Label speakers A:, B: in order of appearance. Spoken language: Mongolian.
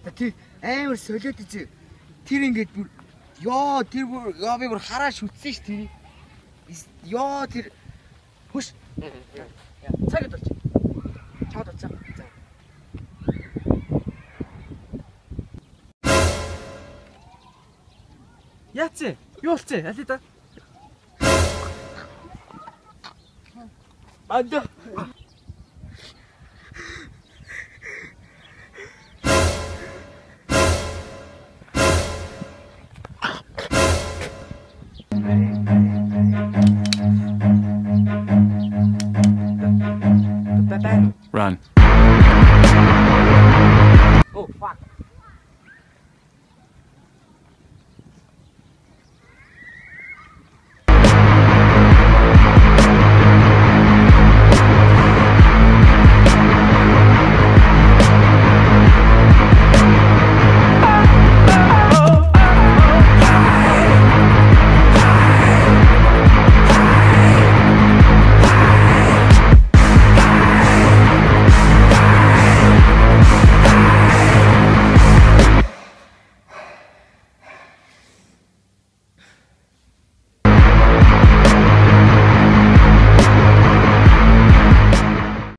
A: Тэр амар солиод чи. Тэр ингээд бүр ёо тэр бүр ёо би бүр хараа шүтсэн ш тэр. Ёо тэр хөш. Цагт болж. Чаад уцаа. За.
B: Яац? Юу болцсон? Аль да?
A: Анда.